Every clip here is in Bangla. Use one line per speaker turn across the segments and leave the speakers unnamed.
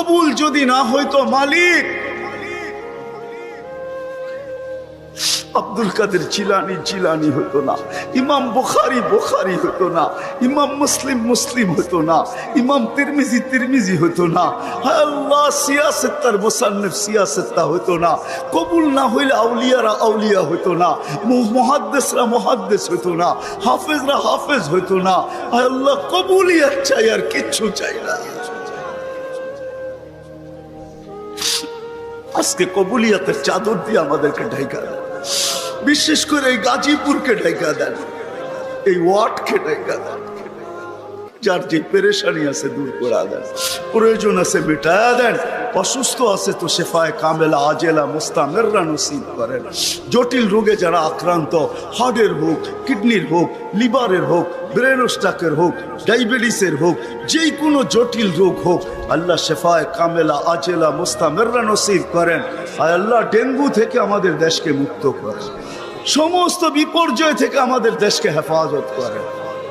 কবুল যদি না হইতো মালিক, আব্দুল কাদের জিলানি জিলানি হতো না, ইমাম বুখারী বুখারী হতো না, ইমাম মুসলিম মুসলিম হতো না, ইমাম তিরমিজি তিরমিজি হতো না, হায় আল্লাহ সিয়াসেত্তার মুসান্নিফ সিয়াসেত্তা হতো না। কবুল না হইলে আউলিয়ারা আউলিয়া হতো না, মুহাদ্দিসরা মুহাদ্দিস হতো না, হাফেজরা হাফেজ হতো না। হায় আল্লাহ কবুলিয়াত চাই, আর কিচ্ছু চাই না। আজকে কবুলিয়াতের চাদর দিয়ে আমাদেরকে ঢাকা দেন, বিশেষ করে এই গাজীপুরকে ঢাকা দেন, এই ওয়ার্ডকে ঢাকা দেন। যার যে পেরেশানি আছে দূর করে দেন, প্রয়োজন আছে মেটায়া দেন, অসুস্থ আছে তো শেফায়ে কামেলা আজেলা মুস্তামেররা নসিব করেন। জটিল রোগে যারা আক্রান্ত, হার্টের হোক, কিডনির হোক, লিভারের হোক, ব্রেন স্ট্রোকের হোক, ডায়াবেটিসের হোক, যে কোনো জটিল রোগ হোক, আল্লাহ শেফায়ে কামেলা আজেলা মুস্তামেররা নসিব করেন। আর আল্লাহ ডেঙ্গু থেকে আমাদের দেশকে মুক্ত করেন, সমস্ত বিপর্যয় থেকে আমাদের দেশকে হেফাজত করেন।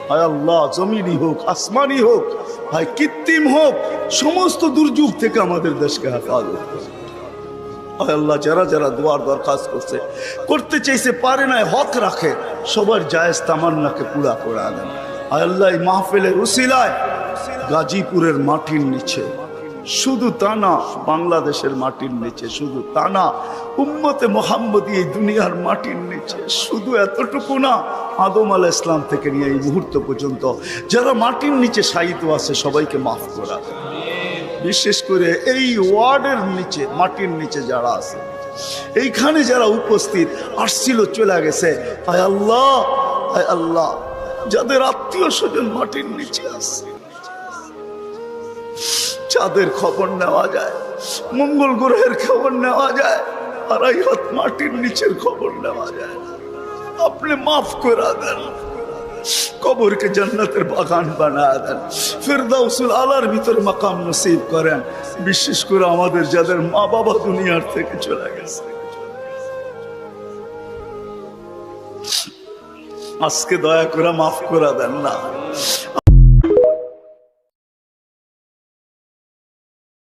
হায় আল্লাহ জমিনি হোক, আসমানি হোক, হায় কৃত্রিম হোক, সমস্ত দুর্যোগ থেকে আমাদের দেশকে হেফাজত করেন। হায় আল্লাহ যারা যারা দোয়ার দরখাস্ত করছে, করতে চাইছে, পারে না, হক রাখে, সবার জায়েজ তামান্নাকে পুরা করে দেন। হায় আল্লাহ এই মাহফিলের উসিলায় গাজীপুরের মাটির নিচে, শুধু তা না বাংলাদেশের মাটির নিচে, শুধু তা না উম্মতে মুহাম্মদী এই দুনিয়ার মাটির নিচে, শুধু এতটুকু না, আদম আলাইহিস ইসলাম থেকে নিয়ে এই মুহূর্ত পর্যন্ত যারা মাটির নিচে শায়িত আছে সবাইকে মাফ করা, বিশেষ করে এই ওয়ার্ডের নিচে মাটির নিচে যারা আছে, এইখানে যারা উপস্থিত আসছিল চলে গেছে, হায় আল্লাহ, হায় আল্লাহ যাদের আত্মীয় স্বজন মাটির নিচে আছে, চাঁদের খবর নেওয়া যায়, মঙ্গল গ্রহের খবর নেওয়া যায়, আর এই হাত মাটির নিচের খবর নেওয়া যায় না। আপনি মাফ করে দেন, কবরকে জান্নাতের বাগান বানায় দেন, ফিরদাউসুল আলার ভিতরে মাকাম নসিব করেন। বিশেষ করে আমাদের যাদের মা বাবা দুনিয়ার থেকে চলে গেছে, আজকে দয়া করে মাফ করে দেন না।